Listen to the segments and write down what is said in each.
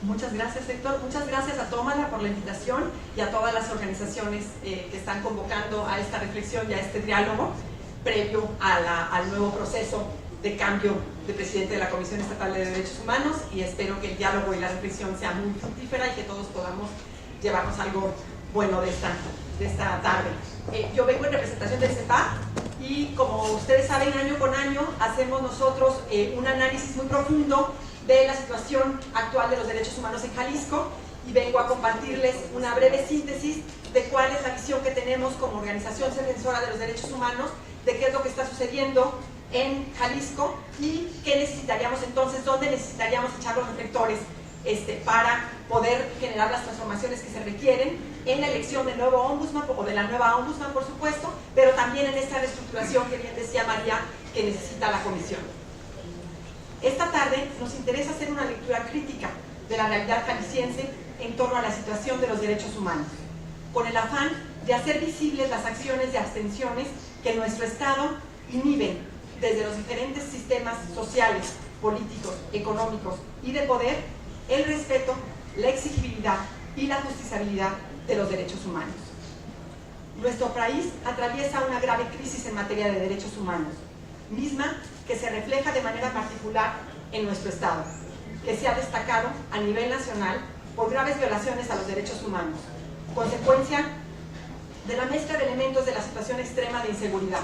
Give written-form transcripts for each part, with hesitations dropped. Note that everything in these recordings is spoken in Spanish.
Muchas gracias, Héctor. Muchas gracias a Tómala por la invitación y a todas las organizaciones que están convocando a esta reflexión y a este diálogo previo al nuevo proceso de cambio de presidente de la Comisión Estatal de Derechos Humanos, y espero que el diálogo y la reflexión sea muy fructífera y que todos podamos llevarnos algo bueno de esta tarde. Yo vengo en representación del CEPAD y, como ustedes saben, año con año hacemos nosotros un análisis muy profundo de la situación actual de los derechos humanos en Jalisco, y vengo a compartirles una breve síntesis de cuál es la visión que tenemos como organización defensora de los derechos humanos, de qué es lo que está sucediendo en Jalisco y qué necesitaríamos entonces, dónde necesitaríamos echar los reflectores para poder generar las transformaciones que se requieren en la elección del nuevo ombudsman o de la nueva ombudsman, por supuesto, pero también en esta reestructuración que bien decía María que necesita la comisión. Esta tarde nos interesa hacer una lectura crítica de la realidad jalisciense en torno a la situación de los derechos humanos, con el afán de hacer visibles las acciones y abstenciones que en nuestro Estado inhiben desde los diferentes sistemas sociales, políticos, económicos y de poder el respeto, la exigibilidad y la justiciabilidad de los derechos humanos. Nuestro país atraviesa una grave crisis en materia de derechos humanos, misma que se refleja de manera particular en nuestro Estado, que se ha destacado a nivel nacional por graves violaciones a los derechos humanos, consecuencia de la mezcla de elementos de la situación extrema de inseguridad,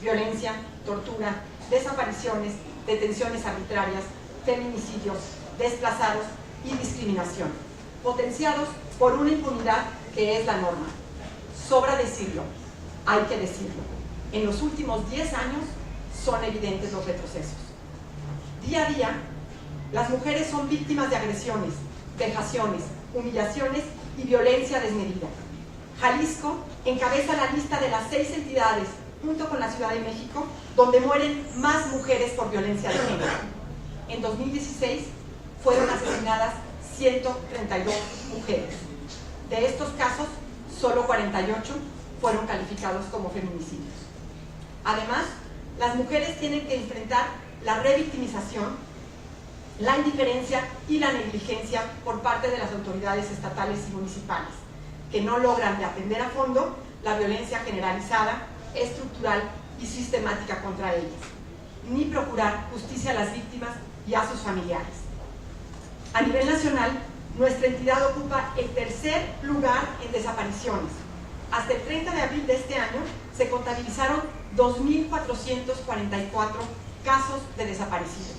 violencia, tortura, desapariciones, detenciones arbitrarias, feminicidios, desplazados y discriminación, potenciados por una impunidad que es la norma. Sobra decirlo, hay que decirlo. En los últimos 10 años son evidentes los retrocesos. Día a día, las mujeres son víctimas de agresiones, vejaciones, humillaciones y violencia desmedida. Jalisco encabeza la lista de las 6 entidades, junto con la Ciudad de México, donde mueren más mujeres por violencia de género. En 2016 fueron asesinadas 132 mujeres. De estos casos, solo 48 fueron calificados como feminicidios. Además, las mujeres tienen que enfrentar la revictimización, la indiferencia y la negligencia por parte de las autoridades estatales y municipales, que no logran de atender a fondo la violencia generalizada, estructural y sistemática contra ellas, ni procurar justicia a las víctimas y a sus familiares. A nivel nacional, nuestra entidad ocupa el 3er lugar en desapariciones. Hasta el 30 de abril de este año se contabilizaron 2.444 casos de desaparecidos.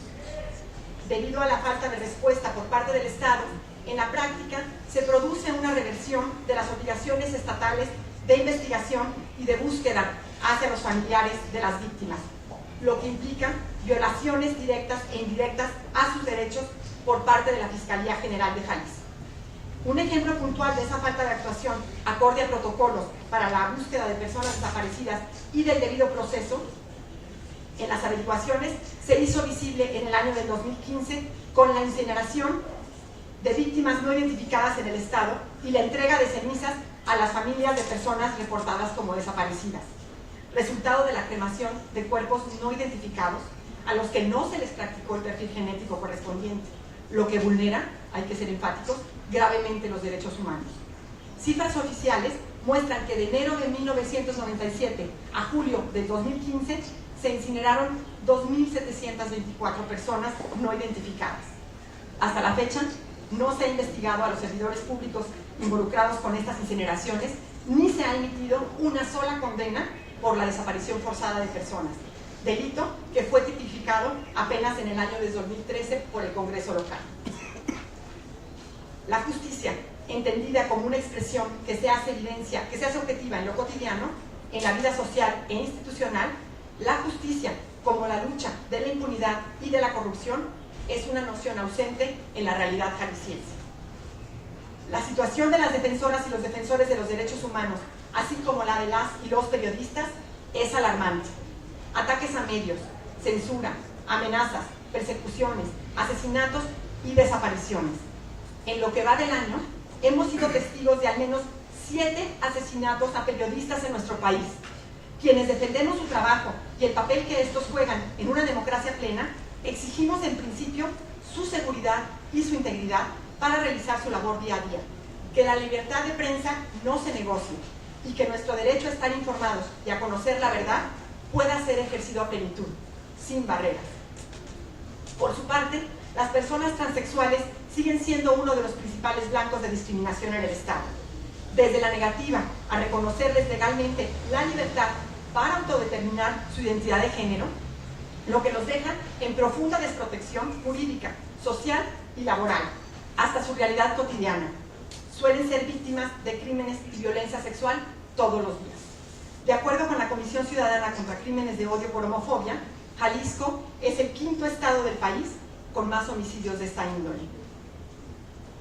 Debido a la falta de respuesta por parte del Estado, en la práctica se produce una reversión de las obligaciones estatales de investigación y de búsqueda hacia los familiares de las víctimas, lo que implica violaciones directas e indirectas a sus derechos por parte de la Fiscalía General de Jalisco. Un ejemplo puntual de esa falta de actuación acorde a protocolos para la búsqueda de personas desaparecidas y del debido proceso en las averiguaciones se hizo visible en el año del 2015 con la incineración de víctimas no identificadas en el Estado y la entrega de cenizas a las familias de personas reportadas como desaparecidas, resultado de la cremación de cuerpos no identificados a los que no se les practicó el perfil genético correspondiente, lo que vulnera, hay que ser enfáticos, gravemente los derechos humanos. Cifras oficiales muestran que de enero de 1997 a julio del 2015 se incineraron 2.724 personas no identificadas. Hasta la fecha, no se ha investigado a los servidores públicos involucrados con estas incineraciones, ni se ha emitido una sola condena por la desaparición forzada de personas, delito que fue tipificado apenas en el año de 2013 por el Congreso local. La justicia, entendida como una expresión que se hace evidencia, que se hace objetiva en lo cotidiano, en la vida social e institucional, la justicia, como la lucha de la impunidad y de la corrupción, es una noción ausente en la realidad jalisciense. La situación de las defensoras y los defensores de los derechos humanos, así como la de las y los periodistas, es alarmante. Ataques a medios, censura, amenazas, persecuciones, asesinatos y desapariciones. En lo que va del año, hemos sido testigos de al menos 7 asesinatos a periodistas en nuestro país. Quienes defendemos su trabajo y el papel que estos juegan en una democracia plena, exigimos en principio su seguridad y su integridad para realizar su labor día a día, que la libertad de prensa no se negocie y que nuestro derecho a estar informados y a conocer la verdad pueda ser ejercido a plenitud, sin barreras. Por su parte, las personas transexuales siguen siendo uno de los principales blancos de discriminación en el Estado. Desde la negativa a reconocerles legalmente la libertad para autodeterminar su identidad de género, lo que los deja en profunda desprotección jurídica, social y laboral, hasta su realidad cotidiana. Suelen ser víctimas de crímenes y violencia sexual todos los días. De acuerdo con la Comisión Ciudadana contra Crímenes de Odio por Homofobia, Jalisco es el 5º estado del país con más homicidios de esta índole.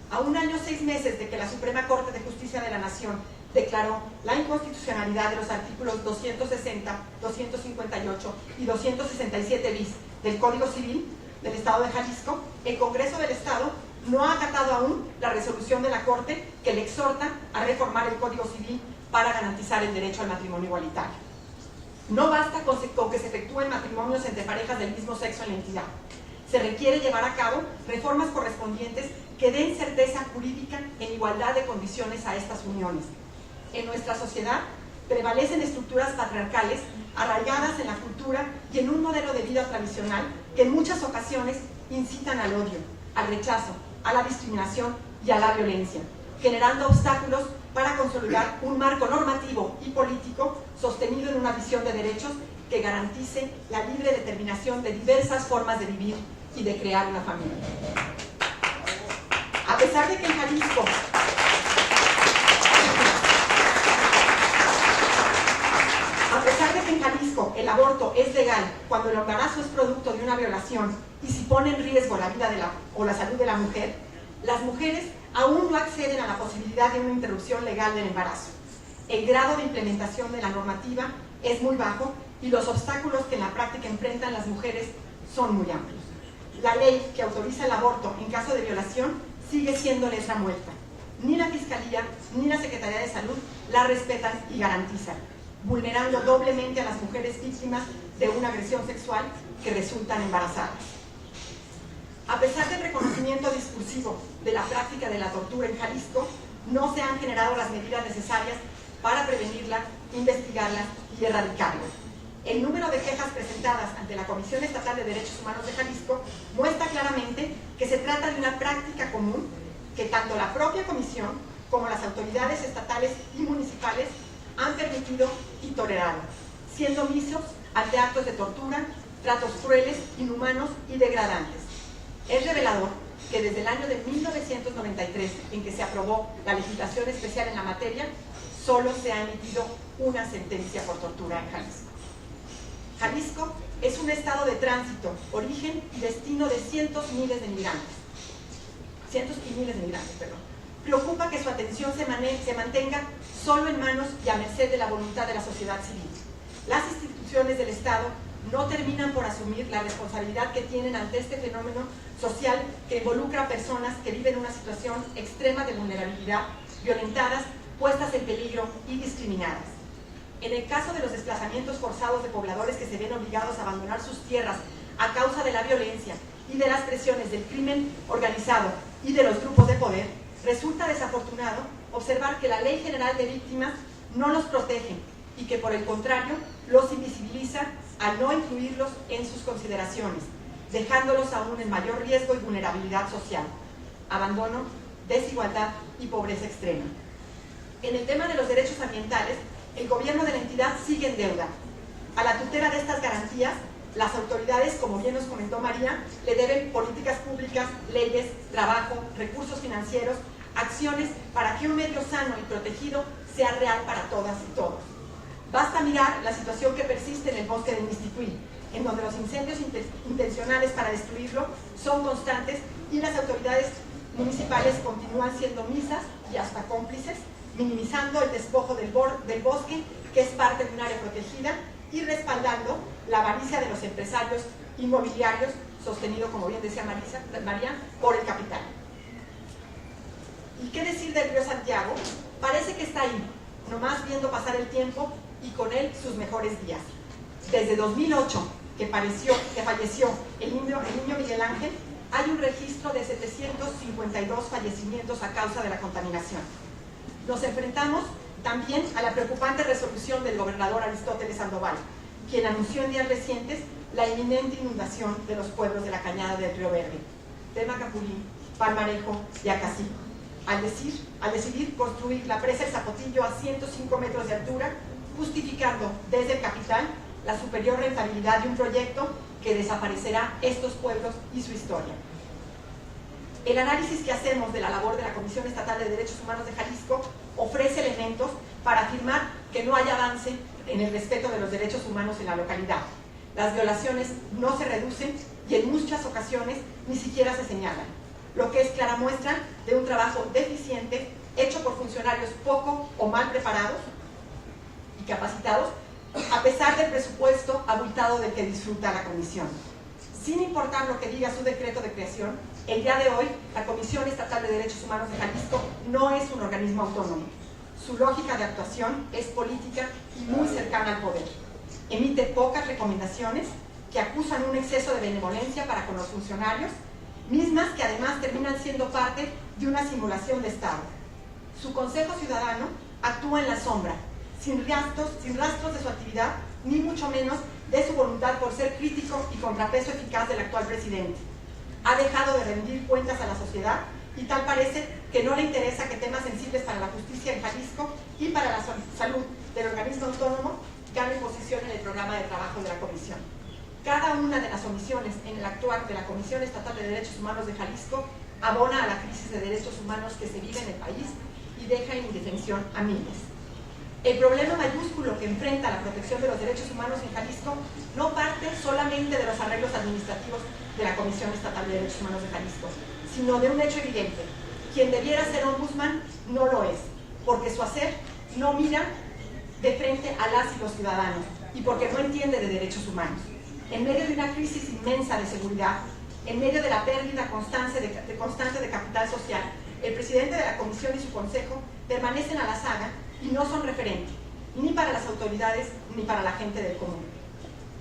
A 1 año 6 meses de que la Suprema Corte de Justicia de la Nación declaró la inconstitucionalidad de los artículos 260, 258 y 267 bis del Código Civil del Estado de Jalisco, el Congreso del Estado no ha acatado aún la resolución de la Corte que le exhorta a reformar el Código Civil para garantizar el derecho al matrimonio igualitario. No basta con que se efectúen matrimonios entre parejas del mismo sexo en la entidad. Se requiere llevar a cabo reformas correspondientes que den certeza jurídica en igualdad de condiciones a estas uniones. En nuestra sociedad prevalecen estructuras patriarcales arraigadas en la cultura y en un modelo de vida tradicional que en muchas ocasiones incitan al odio, al rechazo, a la discriminación y a la violencia, generando obstáculos para consolidar un marco normativo y político sostenido en una visión de derechos que garantice la libre determinación de diversas formas de vivir y de crear una familia. A pesar de que en Jalisco el aborto es legal cuando el embarazo es producto de una violación y si pone en riesgo la vida o la salud de la mujer, las mujeres aún no acceden a la posibilidad de una interrupción legal del embarazo. El grado de implementación de la normativa es muy bajo y los obstáculos que en la práctica enfrentan las mujeres son muy amplios. La ley que autoriza el aborto en caso de violación sigue siendo letra muerta. Ni la Fiscalía ni la Secretaría de Salud la respetan y garantizan, vulnerando doblemente a las mujeres víctimas de una agresión sexual que resultan embarazadas. A pesar del reconocimiento discursivo de la práctica de la tortura en Jalisco, no se han generado las medidas necesarias para prevenirla, investigarla y erradicarla. El número de quejas presentadas ante la Comisión Estatal de Derechos Humanos de Jalisco muestra claramente que se trata de una práctica común que tanto la propia Comisión como las autoridades estatales y municipales han permitido y tolerado, siendo omisos ante actos de tortura, tratos crueles, inhumanos y degradantes. Es revelador que desde el año de 1993, en que se aprobó la legislación especial en la materia, solo se ha emitido una sentencia por tortura en Jalisco. Jalisco es un estado de tránsito, origen y destino de cientos y miles de migrantes. Preocupa que su atención se mantenga solo en manos y a merced de la voluntad de la sociedad civil. Las instituciones del Estado no terminan por asumir la responsabilidad que tienen ante este fenómeno social que involucra a personas que viven una situación extrema de vulnerabilidad, violentadas, puestas en peligro y discriminadas. En el caso de los desplazamientos forzados de pobladores que se ven obligados a abandonar sus tierras a causa de la violencia y de las presiones del crimen organizado y de los grupos de poder, resulta desafortunado observar que la Ley General de Víctimas no los protege y que por el contrario los invisibiliza al no incluirlos en sus consideraciones, dejándolos aún en mayor riesgo y vulnerabilidad social, abandono, desigualdad y pobreza extrema. En el tema de los derechos ambientales, el gobierno de la entidad sigue en deuda. A la tutela de estas garantías, las autoridades, como bien nos comentó María, le deben políticas públicas, leyes, trabajo, recursos financieros, acciones para que un medio sano y protegido sea real para todas y todos. Basta mirar la situación que persiste en el bosque de Mixtiquil, en donde los incendios intencionales para destruirlo son constantes y las autoridades municipales continúan siendo omisas y hasta cómplices, minimizando el despojo del bosque, que es parte de un área protegida, y respaldando la avaricia de los empresarios inmobiliarios, sostenido, como bien decía María, por el capital. ¿Y qué decir del río Santiago? Parece que está ahí, nomás viendo pasar el tiempo y con él sus mejores días. Desde 2008, que falleció el niño Miguel Ángel, hay un registro de 752 fallecimientos a causa de la contaminación. Nos enfrentamos también a la preocupante resolución del gobernador Aristóteles Sandoval, quien anunció en días recientes la inminente inundación de los pueblos de la cañada del Río Verde, Temacapulín, Palmarejo y Acacico, al decidir construir la presa El Zapotillo a 105 metros de altura, justificando desde el capital la superior rentabilidad de un proyecto que desaparecerá estos pueblos y su historia. El análisis que hacemos de la labor de la Comisión Estatal de Derechos Humanos de Jalisco ofrece elementos para afirmar que no hay avance en el respeto de los derechos humanos en la localidad. Las violaciones no se reducen y en muchas ocasiones ni siquiera se señalan, lo que es clara muestra de un trabajo deficiente hecho por funcionarios poco o mal preparados y capacitados, a pesar del presupuesto abultado del que disfruta la Comisión. Sin importar lo que diga su decreto de creación, el día de hoy la Comisión Estatal de Derechos Humanos de Jalisco no es un organismo autónomo. Su lógica de actuación es política y muy cercana al poder. Emite pocas recomendaciones que acusan un exceso de benevolencia para con los funcionarios, mismas que además terminan siendo parte de una simulación de Estado. Su Consejo Ciudadano actúa en la sombra, sin rastros de su actividad, ni mucho menos de su voluntad por ser crítico y contrapeso eficaz del actual presidente. Ha dejado de rendir cuentas a la sociedad y tal parece que no le interesa que temas sensibles para la justicia en Jalisco y para la salud del organismo autónomo ganen posición en el programa de trabajo de la Comisión. Cada una de las omisiones en el actuar de la Comisión Estatal de Derechos Humanos de Jalisco abona a la crisis de derechos humanos que se vive en el país y deja en indefensión a miles. El problema mayúsculo que enfrenta la protección de los derechos humanos en Jalisco no parte solamente de los arreglos administrativos de la Comisión Estatal de Derechos Humanos de Jalisco, sino de un hecho evidente. Quien debiera ser ombudsman no lo es, porque su hacer no mira de frente a las y los ciudadanos y porque no entiende de derechos humanos. En medio de una crisis inmensa de seguridad, en medio de la pérdida constante de capital social, el presidente de la Comisión y su consejo permanecen a la saga y no son referente, ni para las autoridades ni para la gente del común.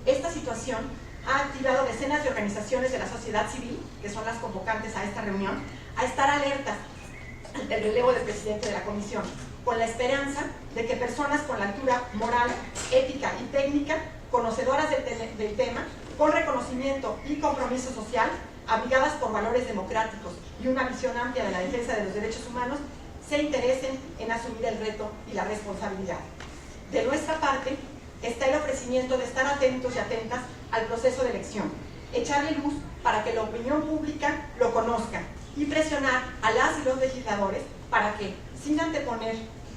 Esta situación ha activado decenas de organizaciones de la sociedad civil, que son las convocantes a esta reunión, a estar alertas ante el relevo del presidente de la Comisión, con la esperanza de que personas con la altura moral, ética y técnica, conocedoras del tema, con reconocimiento y compromiso social, abrigadas por valores democráticos y una visión amplia de la defensa de los derechos humanos, se interesen en asumir el reto y la responsabilidad. De nuestra parte, está el ofrecimiento de estar atentos y atentas al proceso de elección, echarle luz para que la opinión pública lo conozca y presionar a las y los legisladores para que, sin anteponer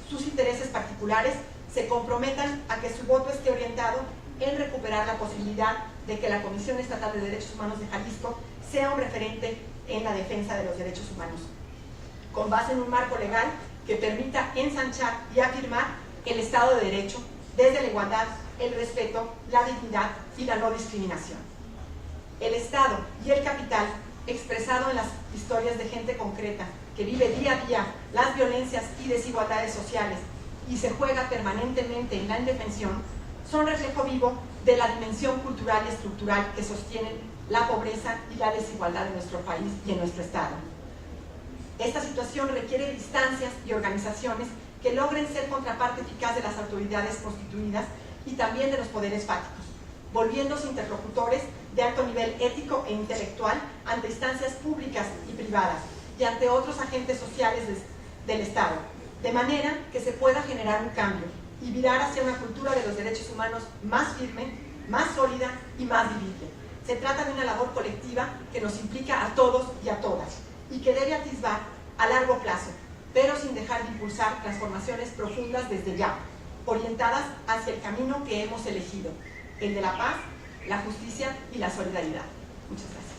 sus intereses particulares, se comprometan a que su voto esté orientado en recuperar la posibilidad de que la Comisión Estatal de Derechos Humanos de Jalisco sea un referente en la defensa de los derechos humanos, con base en un marco legal que permita ensanchar y afirmar el Estado de Derecho desde la igualdad, el respeto, la dignidad y la no discriminación. El Estado y el capital, expresado en las historias de gente concreta que vive día a día las violencias y desigualdades sociales y se juega permanentemente en la indefensión, son reflejo vivo de la dimensión cultural y estructural que sostienen la pobreza y la desigualdad en nuestro país y en nuestro Estado. Esta situación requiere distancias y organizaciones que logren ser contraparte eficaz de las autoridades constituidas y también de los poderes fácticos, volviéndose interlocutores de alto nivel ético e intelectual ante instancias públicas y privadas y ante otros agentes sociales del Estado, de manera que se pueda generar un cambio y virar hacia una cultura de los derechos humanos más firme, más sólida y más vivible. Se trata de una labor colectiva que nos implica a todos y a todas y que debe atisbar a largo plazo, pero sin dejar de impulsar transformaciones profundas desde ya, orientadas hacia el camino que hemos elegido, el de la paz, la justicia y la solidaridad. Muchas gracias.